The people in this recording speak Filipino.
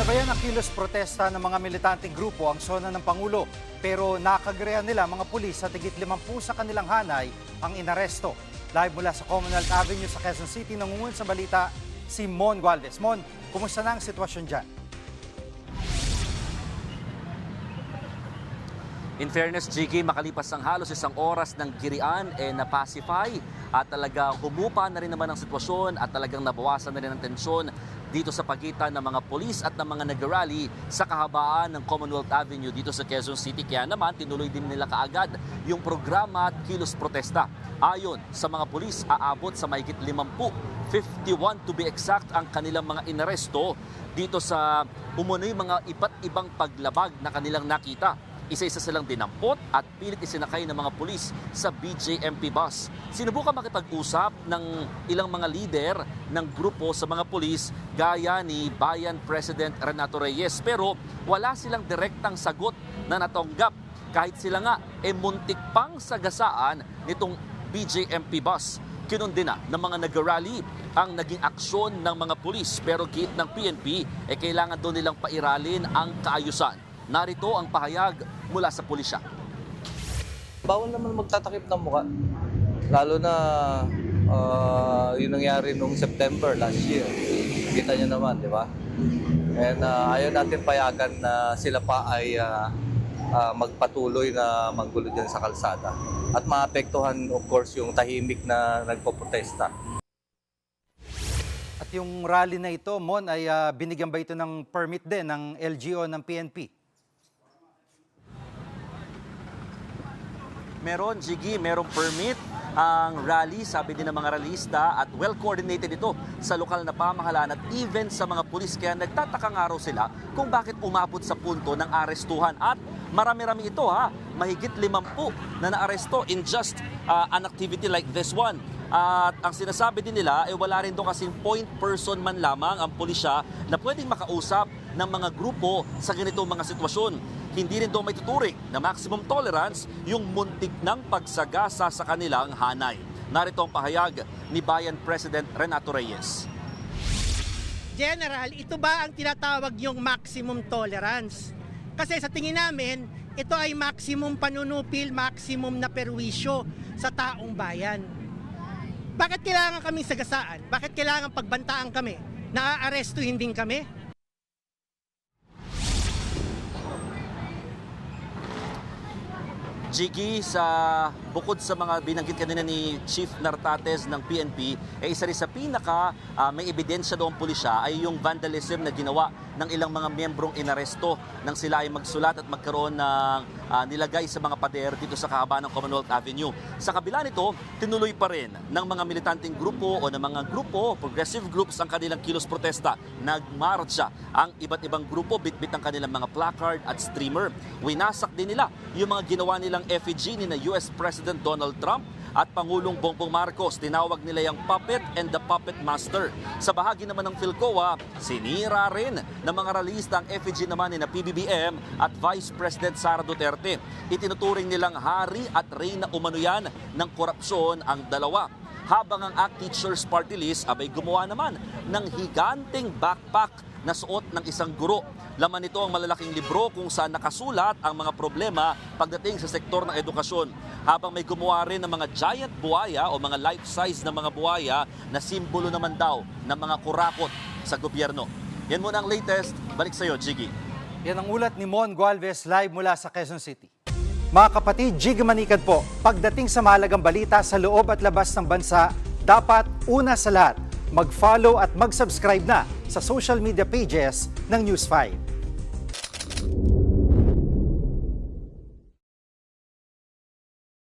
Sinabayan ang kilos protesta ng mga militanteng grupo ang sona ng Pangulo. Pero nakagrehan nila mga pulis sa tigit 50 sa kanilang hanay ang inaresto. Live mula sa Commonwealth Avenue sa Quezon City, nangungun sa balita si Mon Gualvez. Mon, kumusta na ang sitwasyon dyan? In fairness, Jiggy, makalipas ang halos isang oras ng girian, na-pacify at talagang humupa na rin naman ang sitwasyon at talagang nabawasan na rin ang tensyon dito sa pagitan ng mga polis at ng mga nag-rally sa kahabaan ng Commonwealth Avenue dito sa Quezon City. Kaya naman, tinuloy din nila kaagad yung programa at kilos protesta. Ayon sa mga polis, aabot sa mahigit 51 to be exact ang kanilang mga inaresto dito sa umunoy mga iba't ibang paglabag na kanilang nakita. Isa-isa silang dinampot at pilit isinakay ng mga pulis sa BJMP bus. Sinubukan makipag-usap ng ilang mga lider ng grupo sa mga pulis gaya ni Bayan President Renato Reyes. Pero wala silang direktang sagot na natanggap kahit sila nga muntik pang sagasaan nitong BJMP bus. Kinundina ng mga nag-rally ang naging aksyon ng mga pulis pero giit ng PNP kailangan doon nilang pairalin ang kaayusan. Narito ang pahayag mula sa pulisya. Bawal naman magtatakip ng mukha. Lalo na yung nangyari noong September last year. Kita nyo naman, di ba? And ayaw natin payagan na sila pa ay magpatuloy na maggulo dyan sa kalsada. At maapektuhan, of course, yung tahimik na nagpoprotesta. At yung rally na ito, Mon, ay binigyan ba ito ng permit din ng LGO ng PNP? Meron, Jiggy, merong permit ang rally, sabi din ng mga rallyista, at well-coordinated ito sa lokal na pamahalaan at even sa mga pulis. Kaya nagtatakang araw sila kung bakit umabot sa punto ng arestuhan. At marami-rami ito, mahigit 50 na naaresto in just an activity like this one. At ang sinasabi din nila, wala rin doon kasing point person man lamang ang pulisya na pwedeng makausap ng mga grupo sa ganitong mga sitwasyon. Hindi rin doon may tuturing na maximum tolerance yung muntik ng pagsagasa sa kanilang hanay. Narito ang pahayag ni Bayan President Renato Reyes. General, ito ba ang tinatawag yung maximum tolerance? Kasi sa tingin namin, ito ay maximum panunupil, maximum na perwisyo sa taong bayan. Bakit kailangan kaming sagasaan? Bakit kailangan pagbantaan kami? Naaarestuhin din kami? Jiggy, bukod sa mga binanggit kanina ni Chief Nartates ng PNP, isa rin sa pinaka may ebidensya doon pulisya ay yung vandalism na ginawa ng ilang mga miyembrong inaresto nang sila ay magsulat at magkaroon ng nilagay sa mga pader dito sa kahabaan ng Commonwealth Avenue. Sa kabila nito, tinuloy pa rin ng mga militanteng grupo o ng mga grupo, progressive groups ang kanilang kilos protesta. Nagmarcha ang iba't ibang grupo, bitbit ang kanilang mga placard at streamer. Winasak din nila yung mga ginawa nilang effigy ni na US President Donald Trump at Pangulong Bongbong Marcos. Tinawag nila yung puppet and the puppet master. Sa bahagi naman ng PhilCoa, sinira rin ng mga rallyista ang effigy naman ni na PBBM at Vice President Sara Duterte. Itinuturing nilang hari at reyna umano yan ng korupsyon ang dalawa. Habang ang ACT Teachers Party List abay gumawa naman ng higanting backpack na suot ng isang guro. Laman nito ang malalaking libro kung saan nakasulat ang mga problema pagdating sa sektor ng edukasyon. Habang may gumawa rin ng mga giant buhaya o mga life-size na mga buhaya na simbolo naman daw ng mga kurakot sa gobyerno. Yan muna ang latest. Balik sa iyo, Jiggy. Yan ang ulat ni Mon Gualvez live mula sa Quezon City. Mga kapatid, Jiggy Manikad po. Pagdating sa mahalagang balita sa loob at labas ng bansa, dapat una sa lahat, mag-follow at mag-subscribe na sa social media pages ng News 5.